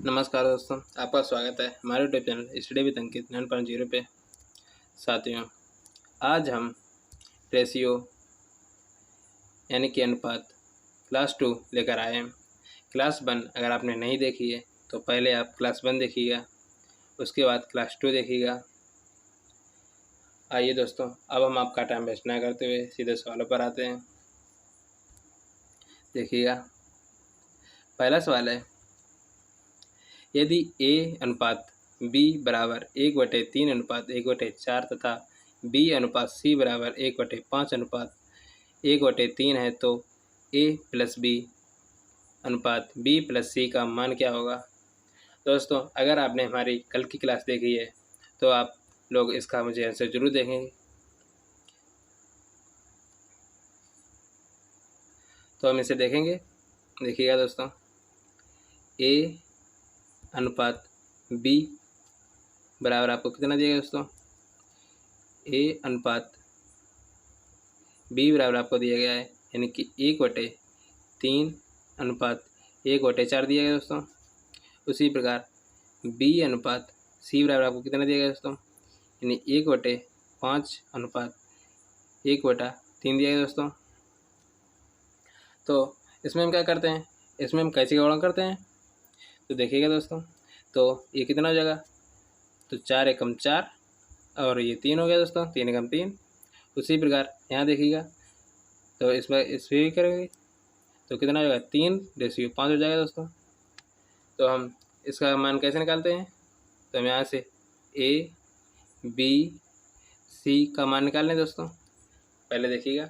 नमस्कार दोस्तों, आपका स्वागत है हमारे यूट्यूब चैनल स्टडी विद अंकित 9.0 पे। साथियों, आज हम रेशियो यानी कि अनुपात क्लास 2 लेकर आए हैं। क्लास 1 अगर आपने नहीं देखी है तो पहले आप क्लास 1 देखिएगा, उसके बाद क्लास 2 देखिएगा। आइए दोस्तों, अब हम आपका टाइम वेस्ट ना करते हुए सीधे सवालों पर आते हैं। देखिएगा, पहला सवाल है, यदि A अनुपात B बराबर 1/3 अनुपात 1/4 तथा B अनुपात C बराबर 1/5 अनुपात 1/3 है तो A प्लस B अनुपात B प्लस C का मान क्या होगा। दोस्तों, अगर आपने हमारी कल की क्लास देखी है तो आप लोग इसका मुझे आंसर जरूर देखेंगे। तो हम इसे देखेंगे। देखिएगा दोस्तों, A अनुपात B बराबर आपको कितना दिएगा दोस्तों। A अनुपात B बराबर आपको दिया गया है यानी कि 1/3 अनुपात 1/4 दिया गया दोस्तों। उसी प्रकार B अनुपात C बराबर आपको कितना दिया गया दोस्तों, यानी 1/5 अनुपात 1/3 दिया गया दोस्तों। तो इसमें हम क्या करते हैं, इसमें हम कैसे का गुणा करते हैं, तो देखिएगा दोस्तों। तो ये कितना हो जाएगा, तो 4 एकम 4 और ये 3 हो गया दोस्तों, 3 एकम 3। उसी प्रकार यहाँ देखिएगा, तो इस पर भी करेंगे तो कितना हो जाएगा, 3/5 हो जाएगा दोस्तों। तो हम इसका मान कैसे निकालते हैं, तो हम यहाँ से A B C का मान निकाल लें दोस्तों। पहले देखिएगा,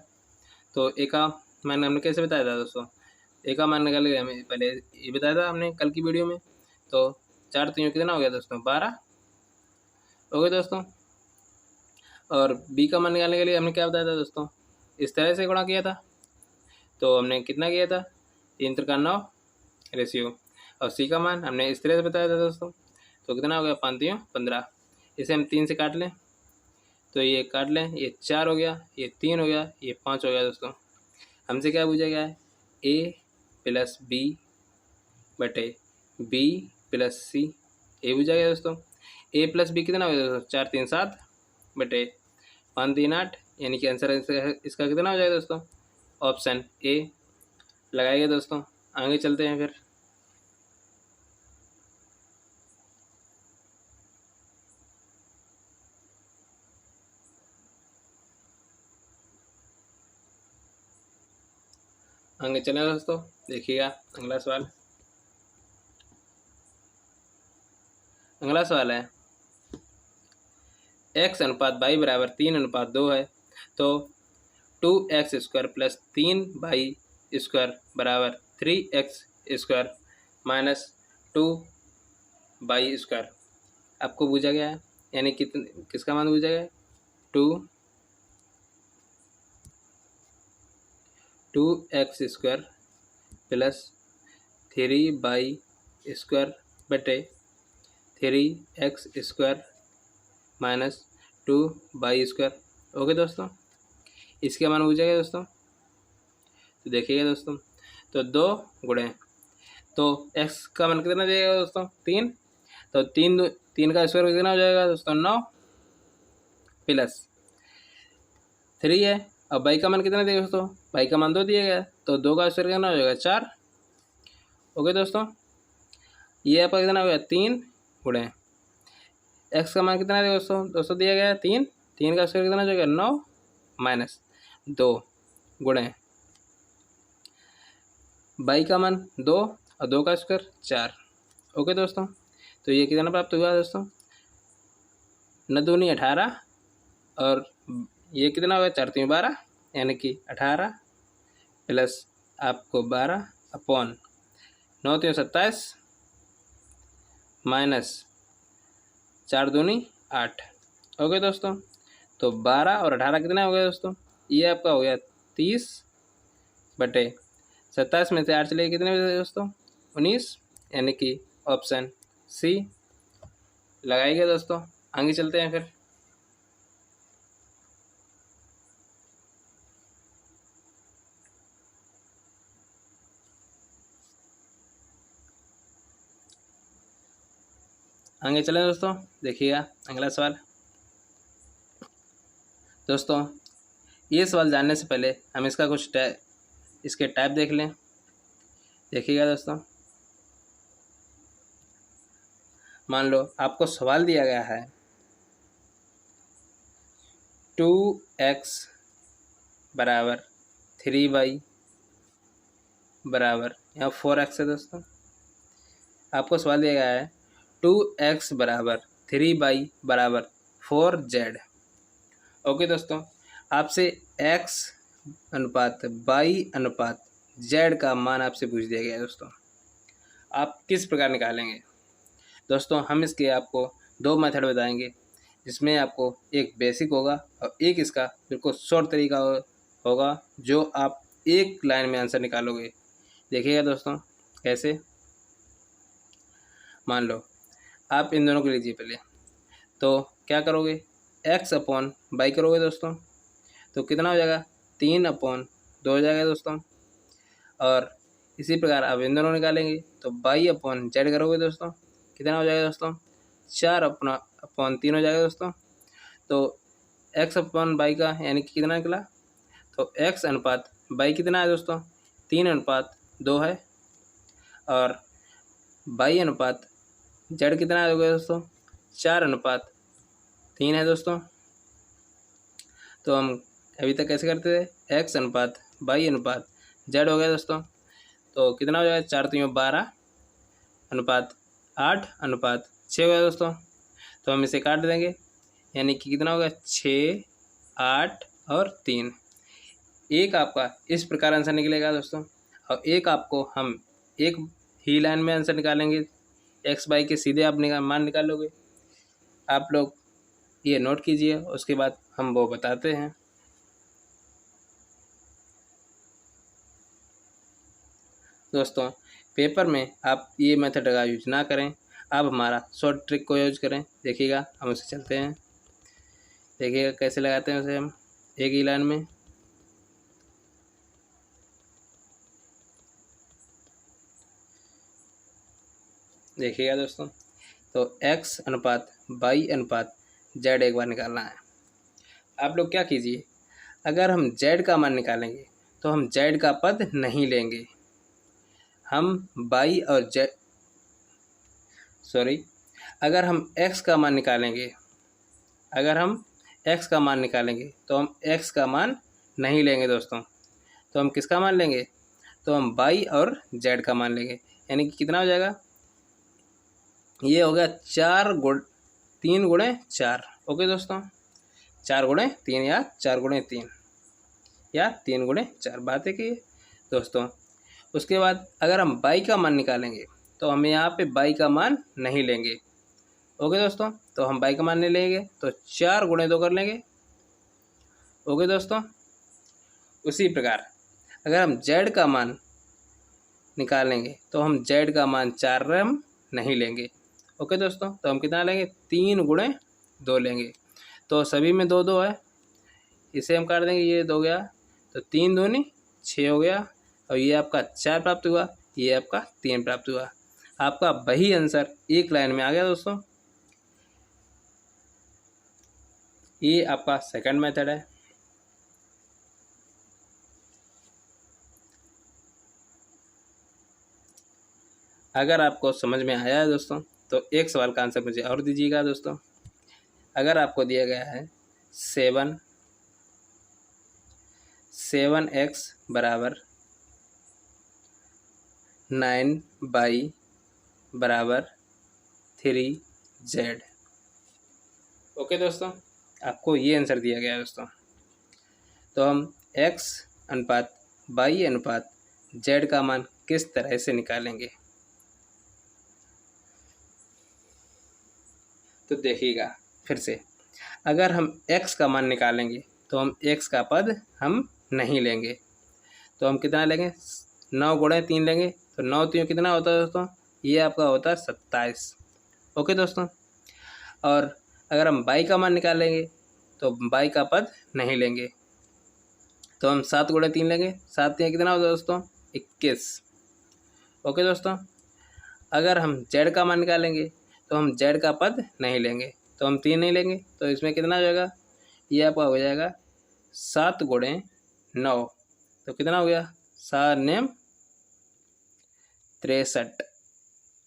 तो A का मान हमने कैसे बताया था दोस्तों, A का मान निकाल के हमें पहले ये बताया था हमने कल की वीडियो में। तो 4 3 कितना हो गया दोस्तों, 12 हो गए दोस्तों। और B का मान निकालने के लिए हमने क्या बताया था दोस्तों, इस तरह से गुणा किया था। तो हमने कितना किया था, 3 3 9 रेशियो, और C का मान हमने इस तरह से बताया था दोस्तों। तो कितना हो गया, 5 3 15। इसे हम 3 से काट लें, तो ये काट लें, ये 4 हो गया, ये 3 हो गया, ये 5 हो गया दोस्तों। हमसे क्या पूछा गया है, A प्लस B बटे B प्लस C, ये पूछा गया दोस्तों। A प्लस B कितना हो गया दोस्तों, 4 3 7 बटे 5 3 8, यानी कि आंसर इसका कितना हो जाएगा दोस्तों, ऑप्शन A लगाइए दोस्तों। आगे चलते हैं फिर। आगे चलें दोस्तों, देखिएगा अगला सवाल। अगला सवाल है, x अनुपात y बराबर 3 अनुपात 2 है तो 2x² प्लस 3y² बराबर 3x² माइनस 2y²। आपको पूछा गया है, यानी किसका मान पूछा गया है, 2x² प्लस 3y² बटे 3x² माइनस 2y²। ओके दोस्तों, इसका मान पूछा गया दोस्तों। तो देखिएगा दोस्तों, तो 2 गुणे, तो x का मान कितना देगा दोस्तों, 3। तो 3 का स्क्वायर कितना हो जाएगा दोस्तों, 9 प्लस 3 है। अब y का मान कितना देगा दोस्तों, y का मान 2 दिया गया, तो 2 का स्क्वायर कितना हो जाएगा, 4। ओके दोस्तों, ये आपका कितना हो गया, 3 गुणे x का मान कितना देगा दोस्तों दिया गया है 3, 3 का स्क्वायर कितना हो जाएगा, 9 माइनस 2 गुणे y का मान 2 और 2 का स्क्वायर 4। ओके दोस्तों, तो ये कितना प्राप्त हुआ दोस्तों, 9 दूनी 18 और ये कितना होगा, 4 3 12, यानी कि 18 प्लस आपको 12 अपॉन 9 3 27 माइनस 4 दूनी 8। ओके दोस्तों, तो 12 और 18 कितना हो गया दोस्तों, ये आपका हो गया 30 बटे 27 में से 8 चले कितने बचे दोस्तों, 19, यानी कि ऑप्शन सी लगाइएगा दोस्तों। आगे चलते हैं फिर। आगे चलें दोस्तों, देखिएगा अगला सवाल। दोस्तों ये सवाल जानने से पहले हम इसका कुछ इसके टाइप देख लें। देखिएगा दोस्तों, मान लो आपको सवाल दिया गया है 2x बराबर 3y बराबर, यहाँ 4x है दोस्तों। आपको सवाल दिया गया है 2x बराबर 3y बराबर 4z। ओके दोस्तों, आपसे x अनुपात y अनुपात z का मान आपसे पूछ दिया गया है दोस्तों। आप किस प्रकार निकालेंगे दोस्तों? हम इसके आपको दो मेथड बताएंगे, जिसमें आपको एक बेसिक होगा और एक इसका बिल्कुल शॉर्ट तरीका होगा, जो आप एक लाइन में आंसर निकालोगे। देखिएगा दोस्तों कैसे। मान लो आप इन दोनों को लीजिए पहले, तो क्या करोगे, x अपॉन वाई करोगे दोस्तों, तो कितना हो जाएगा 3/2 हो जाएगा दोस्तों। और इसी प्रकार आप इन दोनों निकालेंगे तो y अपॉन जेड करोगे दोस्तों, कितना हो जाएगा दोस्तों 4/3 हो जाएगा दोस्तों। तो x अपॉन वाई का यानी कि कितना निकला, तो x अनुपात y कितना है दोस्तों 3/2 है, और y अनुपात z कितना हो गया दोस्तों 4/3 है दोस्तों। तो हम अभी तक कैसे करते थे, x अनुपात y अनुपात z हो गया दोस्तों, तो कितना हो जाएगा 4×3=12/8/6 हो गया दोस्तों। तो हम इसे काट देंगे, यानी कि कितना होगा 6, 8 और 3। एक आपका इस प्रकार आंसर निकलेगा दोस्तों, और एक आपको हम एक ही लाइन में आंसर निकालेंगे, x y के सीधे आप मान निकाल लोगे। आप लोग ये नोट कीजिए, उसके बाद हम वो बताते हैं। दोस्तों पेपर में आप ये मेथड का यूज ना करें, आप हमारा शॉर्ट ट्रिक को यूज करें। देखिएगा हम उसे चलते हैं, देखिएगा कैसे लगाते हैं उसे हम एक ही लाइन में। देखिएगा दोस्तों, तो x अनुपात y अनुपात z एक बार निकालना है। आप लोग क्या कीजिए, अगर हम z का मान निकालेंगे तो हम z का पद नहीं लेंगे, हम y और z अगर हम x का मान निकालेंगे, तो हम x का मान नहीं लेंगे दोस्तों। तो हम किसका मान लेंगे, तो हम y और z का मान लेंगे, यानी कि कितना हो जाएगा, ये हो गया 3×4। ओके दोस्तों, 4×3 या 4×3 या 3×4, बात है कि दोस्तों। उसके बाद अगर हम y का मान निकालेंगे तो हम यहाँ पे y का मान नहीं लेंगे। ओके दोस्तों, तो हम y का मान नहीं लेंगे तो 4×2 कर लेंगे। ओके दोस्तों, उसी प्रकार अगर हम z का मान निकालेंगे तो हम z का मान 4 हम नहीं लेंगे। ओके दोस्तों, तो हम कितना लेंगे 3×2 लेंगे। तो सभी में 2 2 है, इसे हम काट देंगे, ये 2 गया, तो 3 दूनी 6 हो गया, और ये आपका 4 प्राप्त हुआ, ये आपका 3 प्राप्त हुआ। आपका वही आंसर एक लाइन में आ गया दोस्तों। ये आपका सेकंड मेथड है। अगर आपको समझ में आया है दोस्तों, तो एक सवाल का आंसर मुझे और दीजिएगा दोस्तों। अगर आपको दिया गया है 7x बराबर 9y बराबर 3z। ओके दोस्तों, आपको ये आंसर दिया गया है दोस्तों। तो हम x अनुपात y अनुपात z का मान किस तरह से निकालेंगे, तो देखिएगा फिर से। अगर हम x का मान निकालेंगे तो हम x का पद हम नहीं लेंगे, तो हम कितना लेंगे 9×3 लेंगे, तो 9 3 कितना होता है दोस्तों, ये आपका होता है 27। ओके दोस्तों, और अगर हम y का मान निकालेंगे तो y का पद नहीं लेंगे, तो हम 7×3 लेंगे, 7 3 कितना होता है दोस्तों 21। ओके दोस्तों, अगर हम z का मान निकालेंगे तो हम जेड का पद नहीं लेंगे, तो हम 3 नहीं लेंगे, तो इसमें कितना हो जाएगा, ये आपका हो जाएगा 7 गुणे 9, तो कितना हो गया 7 नेम 63।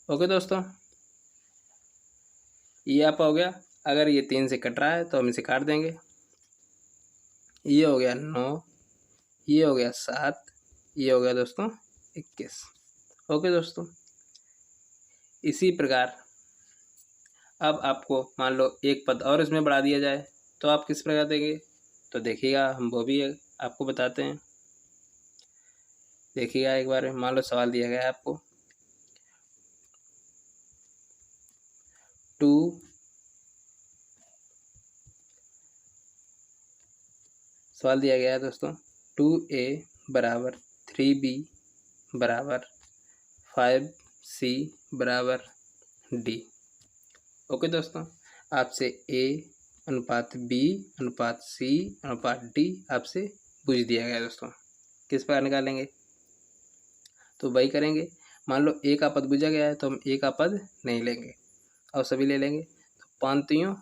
ओके दोस्तों, ये आपका हो गया। अगर ये 3 से कट रहा है तो हम इसे काट देंगे। ये हो गया 9, ये हो गया 7, ये हो गया दोस्तों 21। ओके दोस्तों, इसी प्रकार अब आपको मान लो एक पद और इसमें बढ़ा दिया जाए तो आप किस प्रकार देंगे, तो देखिएगा हम वो भी आपको बताते हैं। देखिएगा एक बार मान लो सवाल दिया गया है आपको 2 सवाल दिया गया है दोस्तों 2a बराबर 3b बराबर 5c बराबर d। ओके दोस्तों, आपसे a अनुपात b अनुपात c अनुपात d आपसे पूछ दिया गया है दोस्तों। किस प्रकार निकालेंगे, तो वही करेंगे। मान लो a का पद पूछा गया है तो हम a का पद नहीं लेंगे और सभी ले लेंगे, तो 5 3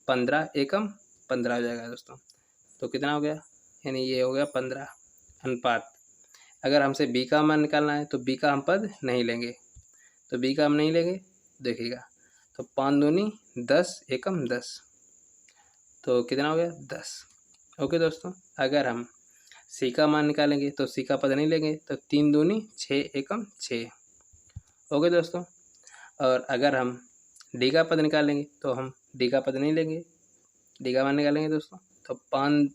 15 एकम 15 हो जाएगा दोस्तों। तो कितना हो गया, यानी ये हो गया 15 अनुपात। अगर हमसे b का मान निकालना है तो b का हम पद नहीं लेंगे, तो b का हम नहीं लेंगे। देखिएगा, तो 5 दूनी 10 एकम 10, तो कितना हो गया 10। ओके दोस्तों, अगर हम सी का मान निकालेंगे तो सी का पद नहीं लेंगे, तो 3 दूनी 6 एकम 6। ओके दोस्तों, और अगर हम डी का पद निकालेंगे तो हम डी का पद नहीं लेंगे, डी का मान निकालेंगे दोस्तों, तो 5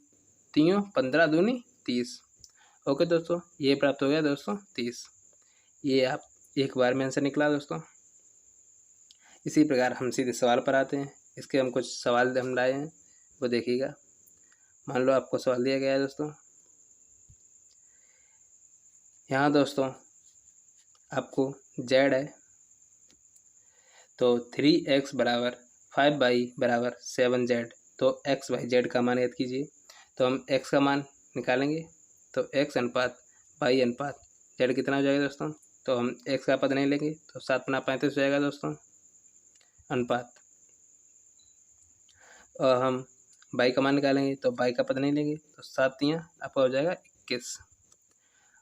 3 15 दूनी 30। ओके दोस्तों, ये प्राप्त हो गया दोस्तों 30। ये आप एक बार में आंसर निकला दोस्तों। इसी प्रकार हम सीधे सवाल पर आते हैं। इसके हम कुछ सवाल हम लाए हैं, वो देखिएगा। मान लो आपको सवाल दिया गया है दोस्तों, यहाँ दोस्तों आपको जेड है, तो 3x बराबर 5y बराबर 7z, तो x y z का मान याद कीजिए। तो हम x का मान निकालेंगे, तो x अनुपात y अनुपात z कितना हो जाएगा दोस्तों, तो हम x का पद नहीं लेंगे, तो 7 × 35 हो जाएगा दोस्तों अनुपात। और हम y का मान निकालेंगे तो y का पद नहीं लेंगे, तो 7 3 आपका हो जाएगा 21।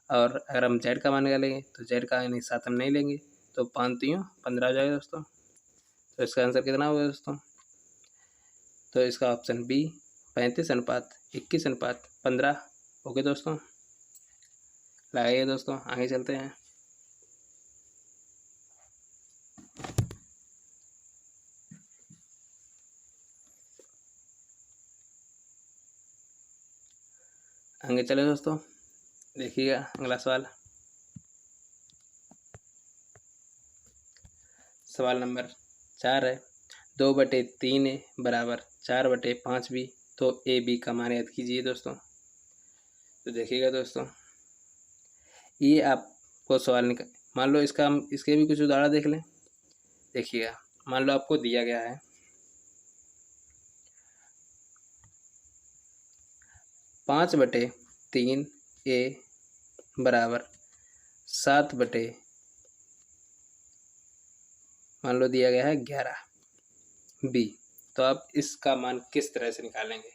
और अगर हम z का मान निकालेंगे तो z का यानी 7 हम नहीं लेंगे, तो 5 3 15 हो जाएगा दोस्तों। तो इसका आंसर कितना होगा दोस्तों, तो इसका ऑप्शन बी 35 अनुपात 21 अनुपात 15। ओके दोस्तों, लगाइए दोस्तों, आगे चलते हैं। आगे चले दोस्तों, देखिएगा अगला सवाल। सवाल नंबर 4 है, 2/3a बराबर 4/5b, तो ए बी का मान याद कीजिए दोस्तों। तो देखिएगा दोस्तों, ये आपको सवाल मान लो इसका हम इसके भी कुछ उदाहरण देख लें। देखिएगा, मान लो आपको दिया गया है 5/3a बराबर 7 बटे मान लो दिया गया है 11b, तो आप इसका मान किस तरह से निकालेंगे।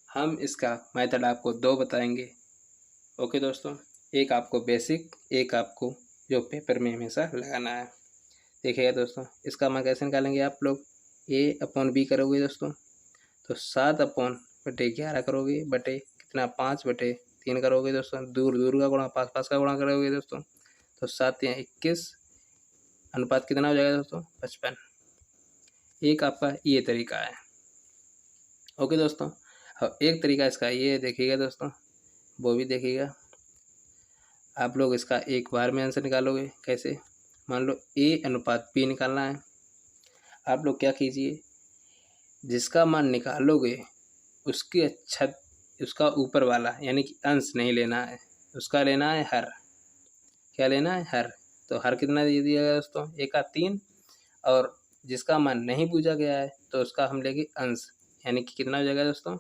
हम इसका मेथड आपको 2 बताएंगे। ओके दोस्तों, एक आपको बेसिक, एक आपको जो पेपर में हमेशा लगाना है। देखिएगा दोस्तों, इसका मान कैसे निकालेंगे आप लोग, a/b करोगे दोस्तों, तो 7/11 करोगे बटे कितना 5/3 करोगे दोस्तों, दूर दूर का गुणा 5 5 का गुणा करोगे दोस्तों, तो 7 या 21 अनुपात कितना हो जाएगा दोस्तों 55। एक आपका ये तरीका है। ओके दोस्तों, अब एक तरीका इसका ये देखिएगा दोस्तों, वो भी देखिएगा। आप लोग इसका एक बार में आंसर निकालोगे कैसे, मान लो a/b निकालना है। आप लोग क्या कीजिए, जिसका मान निकालोगे उसके छत उसका ऊपर वाला यानी कि अंश नहीं लेना है, उसका लेना है हर। क्या लेना है, हर। तो हर कितना दे दिया गया दोस्तों, 1/3, और जिसका मान नहीं पूछा गया है तो उसका हम लेंगे अंश, यानी कि कितना हो जाएगा दोस्तों,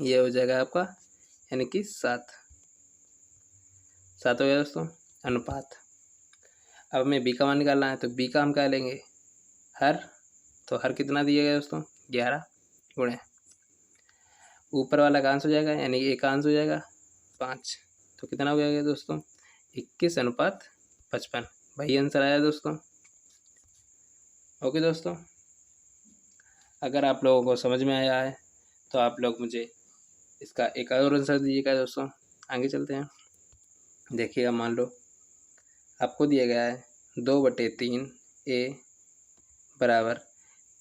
ये हो जाएगा आपका यानी कि 7 हो गया दोस्तों अनुपात। अब हमें बी का मान निकालना है, तो बी का हम क्या लेंगे, हर। तो हर कितना दिया गया दोस्तों, 11 गुणे ऊपर वाला का आंसर हो जाएगा, यानी ए का आंसर हो जाएगा 5। तो कितना हो गया दोस्तों, 21:55। वही आंसर आया दोस्तों। ओके दोस्तों, अगर आप लोगों को समझ में आया है तो आप लोग मुझे इसका एक और आंसर दीजिएगा दोस्तों। आगे चलते हैं। देखिएगा, मान लो आपको दिया गया है 2/3 ए बराबर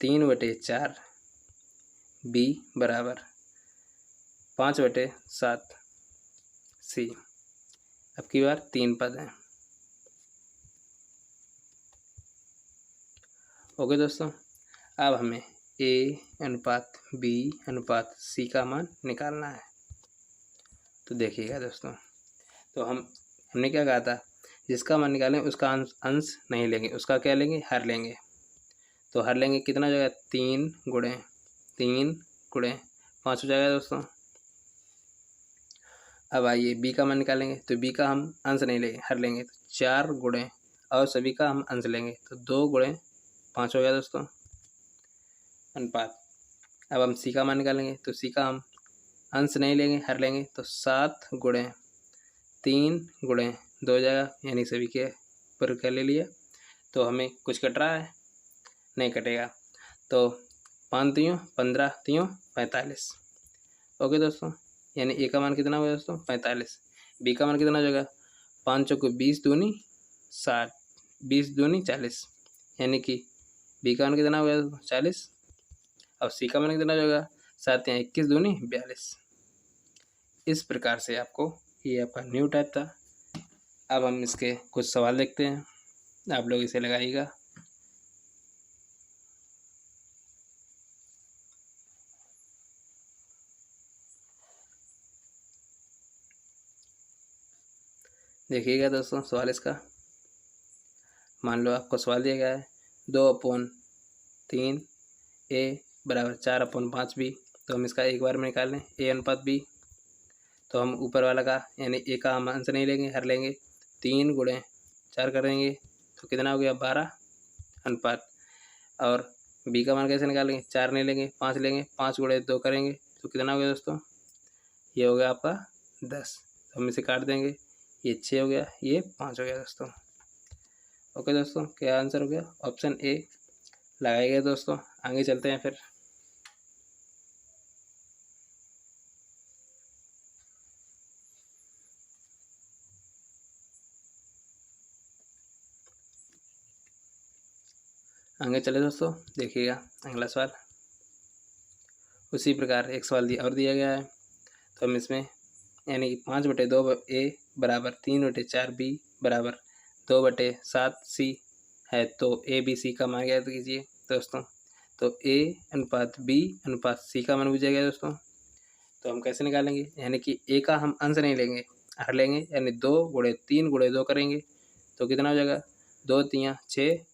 3/4 बी बराबर 5/7 सी। अब की बार 3 पद हैं। ओके दोस्तों, अब हमें ए अनुपात बी अनुपात सी का मान निकालना है। तो देखिएगा दोस्तों, तो हमने क्या कहा था, जिसका मान निकालें उसका अंश नहीं लेंगे, उसका क्या लेंगे, हर लेंगे। तो हर लेंगे, कितना हो जाएगा, 3 गुणे 5 हो जाएगा दोस्तों। अब आइए बी का मान निकालेंगे, तो बी का हम अंश नहीं लेंगे, हर लेंगे। तो 4 गुणे और सभी का हम अंश लेंगे, तो 2 गुणे 5 हो गया दोस्तों अनुपात। अब हम सी का मान निकालेंगे, तो सी का हम अंश नहीं लेंगे, हर लेंगे। तो 7 गुणे 3 गुणे 2 हो जाएगा, यानी सभी के पर क्या ले लिया। तो हमें कुछ कट रहा है, नहीं कटेगा। तो 5 3 15 3 45। ओके दोस्तों, यानी ए का मान कितना होगा दोस्तों, 45। बी का मान कितना हो जाएगा, 5 चौके 20 दूनी 60, 20 दूनी 40, यानी कि बी का मान कितना हो गया 40। अब सी का मान कितना हो जाएगा, 7 या 21 दूनी 42। इस प्रकार से आपको, ये आपका न्यू टाइप था। अब हम इसके कुछ सवाल देखते हैं, आप लोग इसे लगाइएगा। देखिएगा दोस्तों, सवाल इसका, मान लो आपको सवाल दिया गया है 2/3 ए बराबर 4/5 बी। तो हम इसका एक बार में निकाल लें, ए अनुपात बी। तो हम ऊपर वाला का यानी ए का हम आंसर नहीं लेंगे, हर लेंगे। 3 गुणे 4 करेंगे, तो कितना हो गया, 12 अनुपात। और बी का मान कैसे निकालेंगे, 4 नहीं लेंगे, 5 लेंगे। 5 गुणे 2 करेंगे, तो कितना हो गया दोस्तों, ये हो गया आपका 10। तो हम इसे काट देंगे, ये 6 हो गया, ये 5 हो गया दोस्तों। ओके दोस्तों, क्या आंसर हो गया, ऑप्शन ए लगाएंगे दोस्तों। आगे चलते हैं फिर। आगे चले दोस्तों, देखिएगा अगला सवाल। उसी प्रकार एक सवाल और दिया गया है, तो हम इसमें यानी कि 5/2 ए बराबर 3/4 बी बराबर 2/7 सी है। तो ए बी सी का मान ज्ञात कीजिए दोस्तों। तो ए अनुपात बी अनुपात सी का मान पूछा गया दोस्तों। तो हम कैसे निकालेंगे, यानी कि ए का हम अंश नहीं लेंगे, हर लेंगे, यानी 2 गुणे 3 गुणे 2 करेंगे, तो कितना हो जाएगा, 2 3 6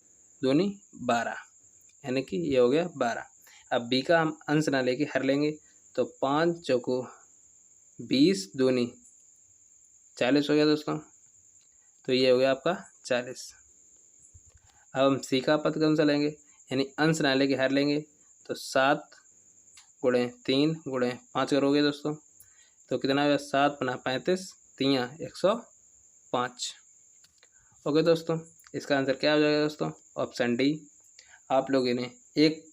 दूनी 12, यानी कि ये हो गया 12। अब बी का हम अंश ना लेके हर लेंगे, तो 5 चौको 20 दूनी 40 हो गया दोस्तों। तो ये हो गया आपका 40। अब हम सी का पद कौन सा लेंगे, यानी अंश ना लेके हर लेंगे, तो 7 गुणे 3 गुणे 5 करोगे दोस्तों, तो कितना होगा, 7 × 35 3 105। ओके दोस्तों, इसका आंसर क्या हो जाएगा दोस्तों, ऑप्शन डी। आप लोग इन्हें एक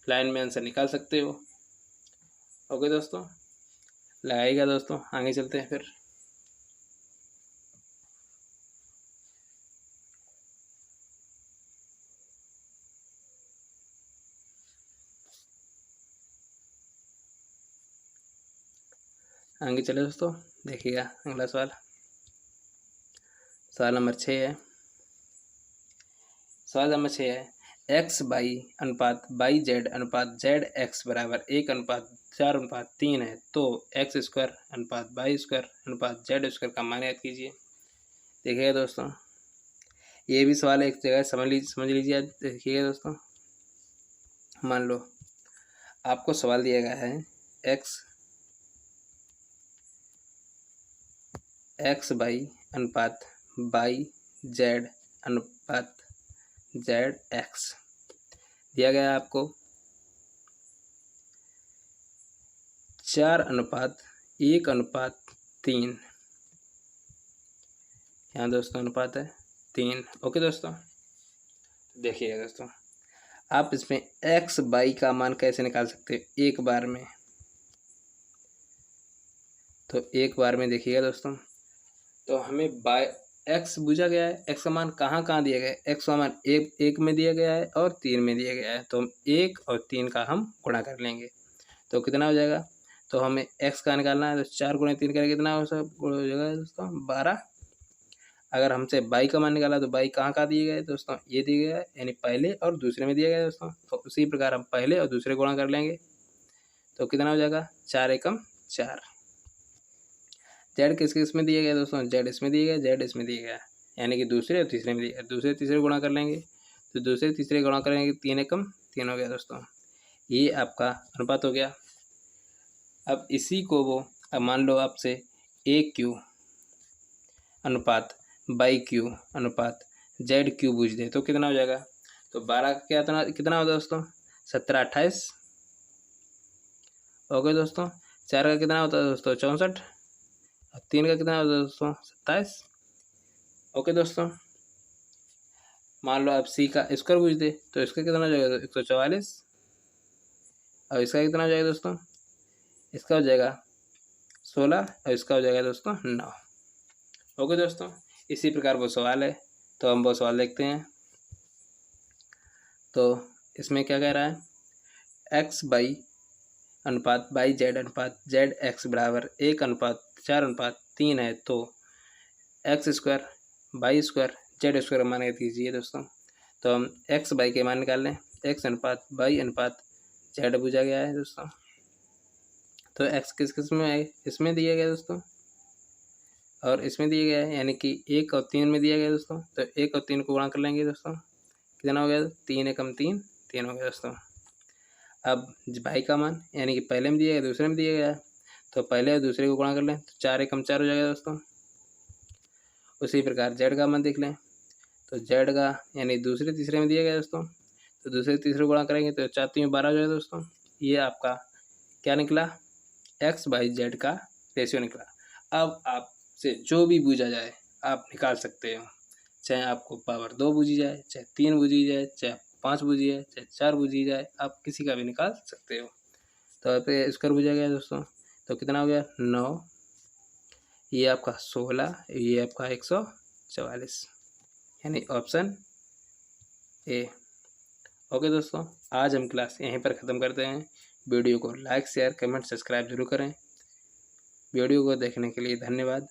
लाइन में आंसर निकाल सकते हो। ओके दोस्तों, लगाइएगा दोस्तों। आगे चलते हैं फिर। आगे चले दोस्तों, देखिएगा अगला सवाल। सवाल नंबर 6 है। सवाल नंबर 6 है, एक्स बाई अनुपात बाई जेड अनुपात जेड एक्स बराबर 1:4:3 है। तो एक्स स्क्वायर अनुपात बाई स्क्वायर अनुपात जेड स्क्वायर का मान याद कीजिए। देखिएगा दोस्तों, ये भी सवाल एक जगह समझ लीजिए। देखिएगा दोस्तों, मान लो आपको सवाल दिया गया है एक्स बाई अनुपात बाई जेड अनुपात जेड एक्स दिया गया है आपको 4:1:3। यहाँ दोस्तों अनुपात है 3। ओके दोस्तों, देखिएगा दोस्तों, आप इसमें एक्स बाई का मान कैसे निकाल सकते हो एक बार में। तो एक बार में देखिएगा दोस्तों, तो हमें बाय एक्स पूछा गया है, एक्स का मान कहाँ कहाँ दिया गया है। एक्स का मान एक में दिया गया है और 3 में दिया गया है, तो हम 1 और 3 का हम गुणा कर लेंगे तो कितना हो जाएगा। तो हमें एक्स का निकालना है, तो 4 × 3 करें कितना हो जाएगा दोस्तों 12। अगर हमसे बाई का मान निकाला तो बाई कहाँ कहाँ दिए गए दोस्तों, ये दिया गया है, यानी पहले और दूसरे में दिया गया है दोस्तों। तो उसी प्रकार हम पहले और दूसरे गुणा कर लेंगे तो कितना हो जाएगा 4 एकम 4। जेड किस किस में दिया गया दोस्तों, जेड इसमें दिया गया, जेड इसमें दिया गया, यानी कि दूसरे और तीसरे में दिया गया। दूसरे तीसरे गुणा कर लेंगे तो दूसरे तीसरे गुणा करेंगे 3 एकम 3 हो गया दोस्तों। ये आपका अनुपात हो गया। अब इसी को वो अब मान लो आपसे ए क्यू अनुपात बाई क्यू अनुपात जेड क्यू पूछ दे तो कितना हो जाएगा। तो 12 का कितना होगा दोस्तों 17 28। ओके दोस्तों, 4 का कितना होता है दोस्तों 64, 3 का कितना होता है दोस्तों 27। ओके दोस्तों, मान लो आप सी का स्क्वायर पूछ दे तो इसका कितना हो जाएगा 144, और इसका कितना हो जाएगा दोस्तों, इसका हो जाएगा 16 और इसका हो जाएगा दोस्तों 9। ओके दोस्तों, इसी प्रकार वो सवाल है, तो हम वो सवाल देखते हैं। तो इसमें क्या कह रहा है, एक्स बाई अनुपात बाई जेड अनुपात जेड एक्स बराबर 1:4:3 है, तो x square by square Z square मान दीजिए दोस्तों। तो हम एक्स बाई के मान निकाल लें, एक्स अनुपात बाई अनुपात जेड पूछा गया है दोस्तों। तो एक्स किस किस में है, इसमें दिया गया दोस्तों और इसमें दिया गया है, यानी कि 1 और 3 में दिया गया दोस्तों। तो 1 और 3 को गुणा कर लेंगे दोस्तों, कितना हो गया 3 एकम 3 3 हो गया दोस्तों। अब बाई का मान यानी कि पहले में दिया गया दूसरे में दिया गया है, तो पहले और दूसरे को गुणा कर लें तो 4 एकम 4 हो जाएगा दोस्तों। उसी प्रकार जेड का मान देख लें, तो जेड का यानी दूसरे तीसरे में दिया गया दोस्तों, तो दूसरे तीसरे गुणा करेंगे तो 4 3 12 हो जाएगा दोस्तों। ये आपका क्या निकला, एक्स बाई जेड का रेशियो निकला। अब आपसे जो भी पूछा जाए आप निकाल सकते हो, चाहे आपको पावर 2 बूझी जाए, चाहे 3 बूझी जाए, चाहे 5 बूझी जाए, चाहे 4 बूझी जाए, आप किसी का भी निकाल सकते हो। तो यहाँ पे स्क्वायर बूझा गया दोस्तों, तो कितना हो गया 9, ये आपका 16, ये आपका 144, यानी ऑप्शन ए। ओके दोस्तों, आज हम क्लास यहीं पर ख़त्म करते हैं। वीडियो को लाइक शेयर कमेंट सब्सक्राइब जरूर करें। वीडियो को देखने के लिए धन्यवाद।